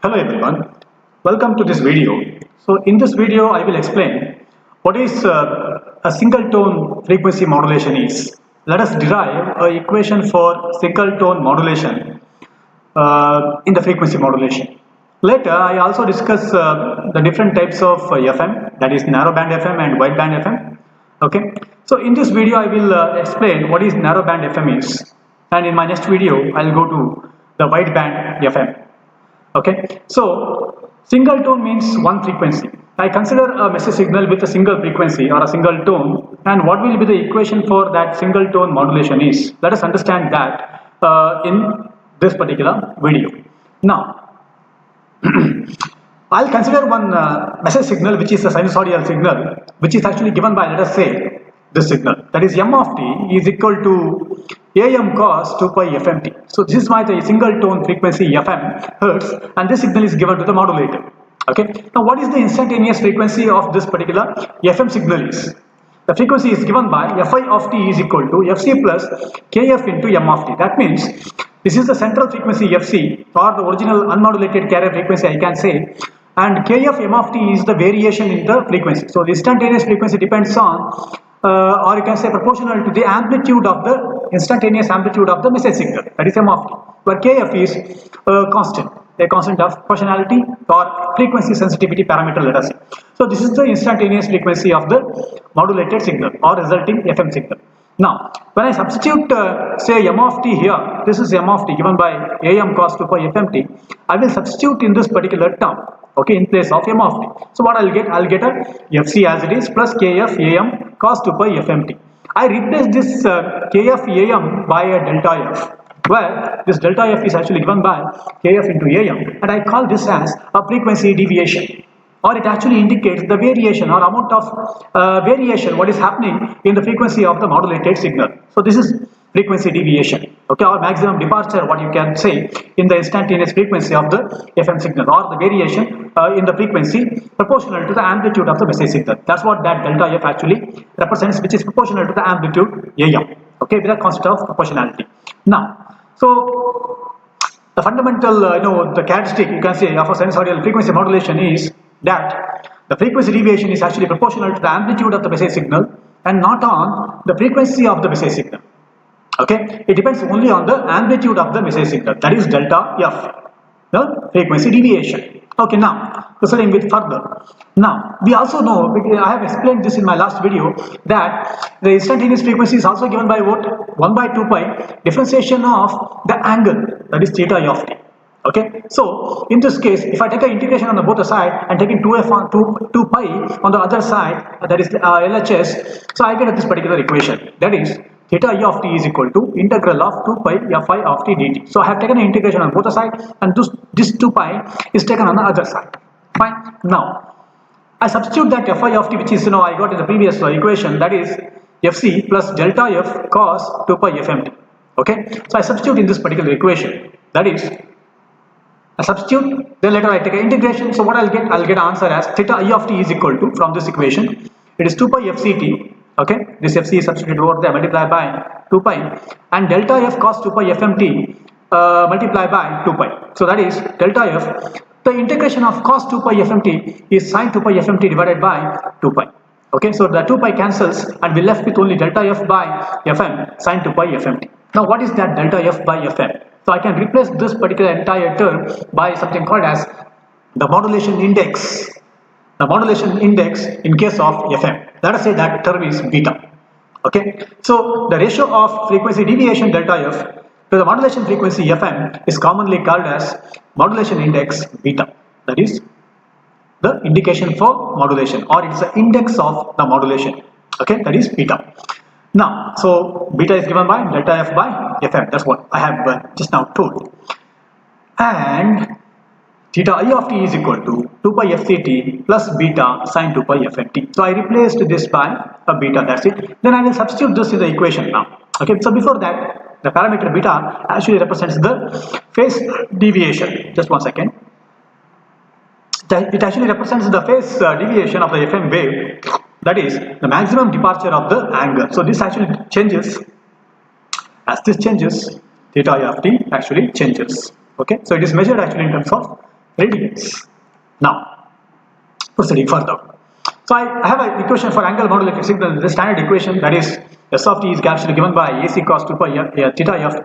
Hello everyone, welcome to this video. So in this video I will explain what is a single tone frequency modulation is. Let us derive an equation for single tone modulation in the frequency modulation. Later I also discuss the different types of FM, that is narrowband FM and wideband FM. Okay, so in this video I will explain what is narrowband FM is, and in my next video I will go to the wideband FM. Okay, so single tone means one frequency. I consider a message signal with a single frequency or a single tone, and what will be the equation for that single tone modulation is. Let us understand that in this particular video. Now, I'll consider one message signal which is a sinusoidal signal, which is actually given by, let us say, this signal, that is m of t is equal to am cos 2 pi fmt. So this is my single tone frequency fm hertz, and this signal is given to the modulator. Okay, now what is the instantaneous frequency of this particular fm signal is? The frequency is given by fi of t is equal to fc plus kf into m of t. That means this is the central frequency fc, or the original unmodulated carrier frequency I can say, and kf m of t is the variation in the frequency. So the instantaneous frequency depends on or you can say proportional to the amplitude of the instantaneous amplitude of the message signal, that is m of t, where kf is constant, a constant of proportionality or frequency sensitivity parameter, let us say. So this is the instantaneous frequency of the modulated signal or resulting FM signal. Now when I substitute say m of t here, this is m of t given by am cos 2 pi fmt, I will substitute in this particular term, okay, in place of m of t. So what I'll get a fc as it is plus kf am cos 2 pi fmt. I replace this kf am by a delta f, where this delta f is actually given by kf into am, and I call this as a frequency deviation, or it actually indicates the variation or amount of variation what is happening in the frequency of the modulated signal. So this is frequency deviation, okay, or maximum departure, what you can say, in the instantaneous frequency of the FM signal, or the variation in the frequency proportional to the amplitude of the message signal. That's what that delta f actually represents, which is proportional to the amplitude am, okay, with a concept of proportionality. Now, so the fundamental the characteristic you can say of a sinusoidal frequency modulation is that the frequency deviation is actually proportional to the amplitude of the message signal and not on the frequency of the message signal. Okay, it depends only on the amplitude of the message signal, that is delta f, the frequency deviation. Okay, now proceeding with further. Now we also know, I have explained this in my last video, that the instantaneous frequency is also given by what? 1 by 2 pi differentiation of the angle, that is theta of t. Okay, so in this case, if I take an integration on the both side and taking 2f on 2 pi on the other side, that is LHS, so I get this particular equation, that is theta of t is equal to integral of 2 pi fi of t dt. So I have taken an integration on both sides, and this 2 pi is taken on the other side. Fine. Now I substitute that fi of t, which is I got in the previous equation, that is fc plus delta f cos 2 pi fmt. Okay, so I substitute in this particular equation, that is I substitute, then later I take an integration. So what I'll get an answer as theta of t is equal to, from this equation, it is 2 pi fct. Okay, this fc is substituted over there, multiplied by 2 pi, and delta f cos 2 pi fmt multiplied by 2 pi. So that is delta f, the integration of cos 2 pi fmt is sin 2 pi fmt divided by 2 pi. Okay, so the 2 pi cancels and we left with only delta f by fm sin 2 pi fmt. Now what is that delta f by fm? So I can replace this particular entire term by something called as the modulation index. The modulation index in case of FM, let us say that term is beta. Okay, so the ratio of frequency deviation delta f to the modulation frequency FM is commonly called as modulation index beta. That is the indication for modulation, or it's the index of the modulation. Okay, that is beta. Now, so beta is given by delta f by fm. That's what I have just now told. And theta I of t is equal to 2 pi fct plus beta sin 2 pi fmt. So I replaced this by a beta, that's it. Then I will substitute this in the equation now. Okay, so before that, the parameter beta actually represents the phase deviation. Just 1 second. It actually represents the phase deviation of the FM wave, that is the maximum departure of the angle. So this actually changes. As this changes, theta of t actually changes. Okay, so it is measured actually in terms of radians. Now, proceeding further. So I have an equation for angle modulated signal. The standard equation, that is S of t is actually given by AC cos 2 pi theta I of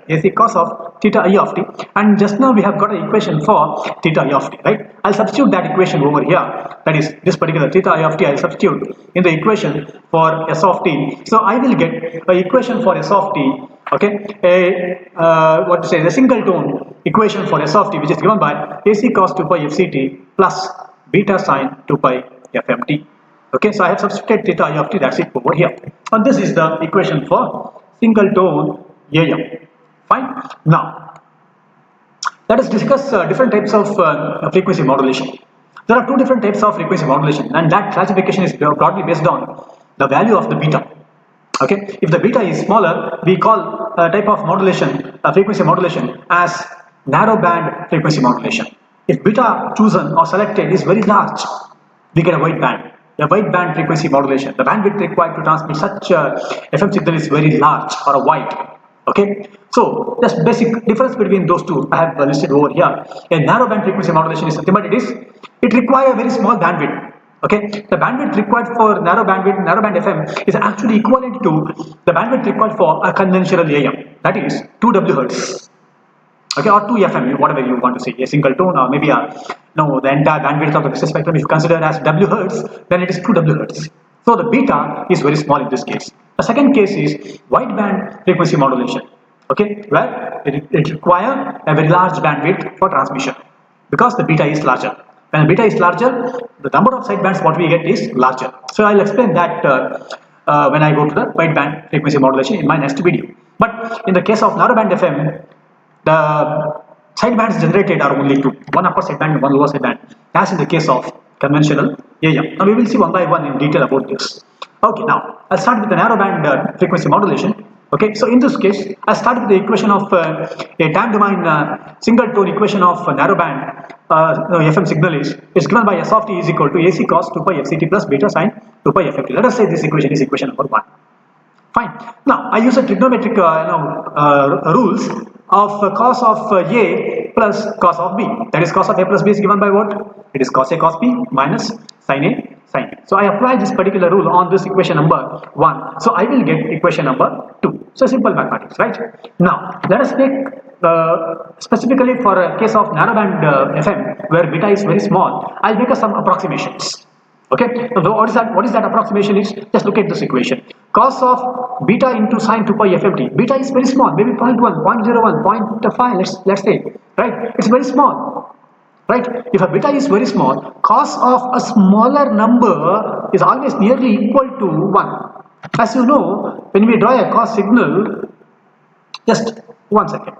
AC cos of theta I of t, and just now we have got an equation for theta I of t, right? I'll substitute that equation over here. That is this particular theta I of t. I'll substitute in the equation for S of t. So I will get an equation for S of t. Okay, what to say? The single tone equation for S of t, which is given by AC cos 2 pi FCT plus beta sine 2 pi FMT. Okay, so I have substituted theta I of t, that's it over here. And this is the equation for single tone AM. Fine. Now, let us discuss different types of frequency modulation. There are two different types of frequency modulation, and that classification is broadly based on the value of the beta. Okay, if the beta is smaller, we call a type of modulation, frequency modulation, as narrow band frequency modulation. If beta chosen or selected is very large, we get a wide band. A wide band frequency modulation. The bandwidth required to transmit such FM signal is very large or wide. Okay, so just basic difference between those two I have listed over here. A narrow band frequency modulation is something, but it requires a very small bandwidth. Okay, the bandwidth required for narrow band FM is actually equivalent to the bandwidth required for a conventional AM. That is 2 WHz. Okay, or 2 FM, whatever you want to say, a single tone, or maybe the entire bandwidth of the crystal spectrum, if you consider as WHz, then it is 2 WHz. So the beta is very small in this case. The second case is wideband frequency modulation. Okay, where it requires a very large bandwidth for transmission because the beta is larger. When the beta is larger, the number of sidebands what we get is larger. So I'll explain that when I go to the wideband frequency modulation in my next video. But in the case of narrowband FM, the sidebands generated are only two, one upper sideband and one lower sideband, as in the case of conventional AM. Now we will see one by one in detail about this. Okay, now I'll start with the narrowband frequency modulation. Okay, so in this case, I'll start with the equation of a time domain single tone equation of narrowband FM signal is given by S of t is equal to AC cos 2 pi FCT plus beta sine 2 pi FFT. Let us say this equation is equation number 1. Fine. Now I use a trigonometric rules of cos of A plus cos of B. That is cos of A plus B is given by what? It is cos A cos B minus sin A sin B. So I apply this particular rule on this equation number 1. So I will get equation number 2. So simple mathematics, right? Now let us take specifically for a case of narrowband FM where beta is very small. I'll make some approximations. Okay, so what is that approximation is? Just look at this equation. Cos of beta into sine 2 pi FMT. Beta is very small, maybe 0.1, 0.01, 0.5, let's say, right? It's very small, right? If a beta is very small, cos of a smaller number is always nearly equal to 1. As you know, when we draw a cos signal, just 1 second.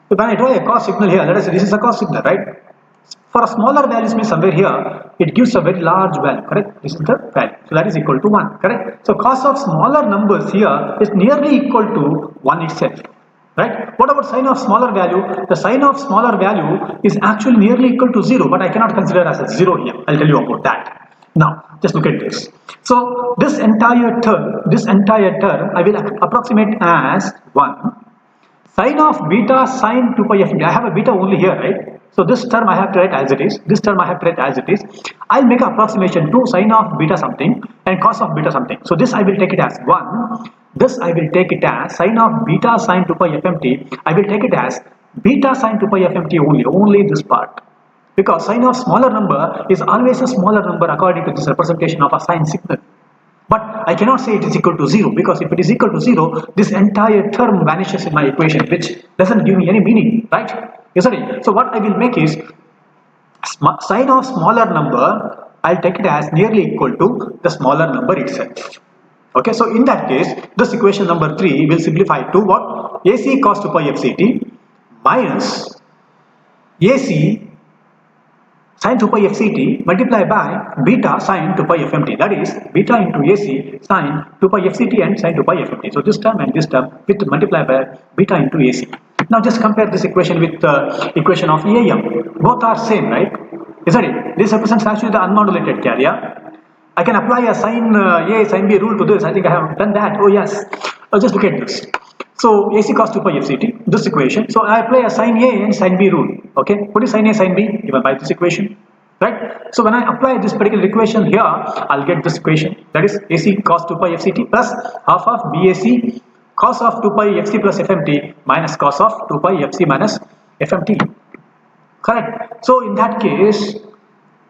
So when I draw a cos signal here, let us say this is a cos signal, right? For a smaller values means somewhere here, it gives a very large value, correct? This is the value. So that is equal to 1, correct? So cos of smaller numbers here is nearly equal to 1 itself, right? What about sine of smaller value? The sine of smaller value is actually nearly equal to 0, but I cannot consider as a 0 here. I'll tell you about that. Now, just look at this. So this entire term, I will approximate as 1. Sine of beta sine 2 pi FMT. I have a beta only here, right? So this term I have to write as it is. This term I have to write as it is. I'll make an approximation to sine of beta something and cos of beta something. So this I will take it as 1. This I will take it as sine of beta sine 2 pi FMT. I will take it as beta sine 2 pi FMT only this part. Because sine of smaller number is always a smaller number according to this representation of a sine signal. But I cannot say it is equal to 0, because if it is equal to 0, this entire term vanishes in my equation, which doesn't give me any meaning, right? Isn't it? So what I will make is sine of smaller number, I'll take it as nearly equal to the smaller number itself. Okay, so in that case, this equation number 3 will simplify to what? AC cos 2 pi FCT minus AC sin 2 pi FCT multiplied by beta sin 2 pi FMT. That is beta into AC sin 2 pi FCT and sin 2 pi FMT. So this term and this term with multiplied by beta into AC. Now just compare this equation with the equation of EAM. Both are same, right? Isn't it? This represents actually the unmodulated carrier. I can apply a sin A sin B rule to this. I think I have done that. Oh yes. Just look at this. So AC cos 2 pi FCT this equation. So I apply a sin A and sin B rule. Okay, what is sin A, sin B? Given by this equation, right? So when I apply this particular equation here, I'll get this equation, that is AC cos 2 pi FCT plus half of BAC cos of 2 pi FC plus FMT minus cos of 2 pi FC minus FMT. Correct. So in that case,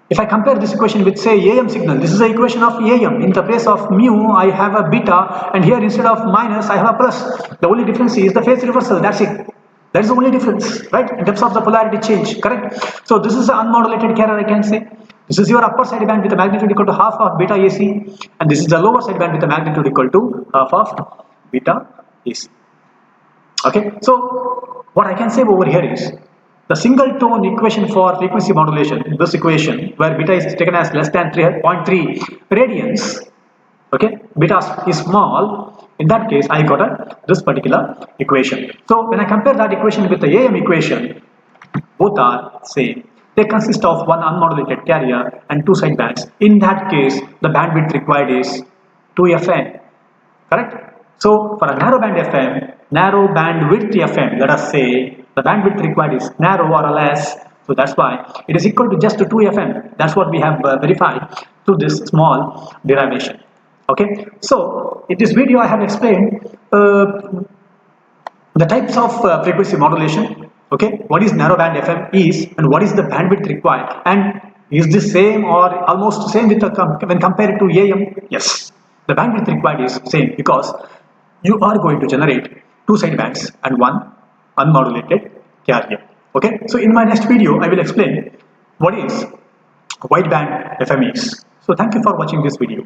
if I compare this equation with say AM signal, this is the equation of AM. In the place of mu, I have a beta, and here instead of minus, I have a plus. The only difference is the phase reversal. That's it. That is the only difference, right? In terms of the polarity change, correct? So this is the unmodulated carrier, I can say. This is your upper side band with a magnitude equal to half of beta AC, and this is the lower side band with a magnitude equal to half of beta AC. Okay, so what I can say over here is the single tone equation for frequency modulation, this equation where beta is taken as less than 0.3 radians, okay, beta is small, in that case I got this particular equation. So when I compare that equation with the AM equation, both are same. They consist of one unmodulated carrier and two side bands. In that case, the bandwidth required is 2 FM, correct? So for a narrow band FM, narrow bandwidth FM, let us say the bandwidth required is narrow or less. So that's why it is equal to just 2 FM. That's what we have verified through this small derivation. Okay. So in this video I have explained the types of frequency modulation. Okay. What is narrow band FM is, and what is the bandwidth required, and is this same or almost same with when compared to AM? Yes. The bandwidth required is same because you are going to generate two side bands and one unmodulated carrier. Okay, so in my next video I will explain what is wideband FM is. So thank you for watching this video.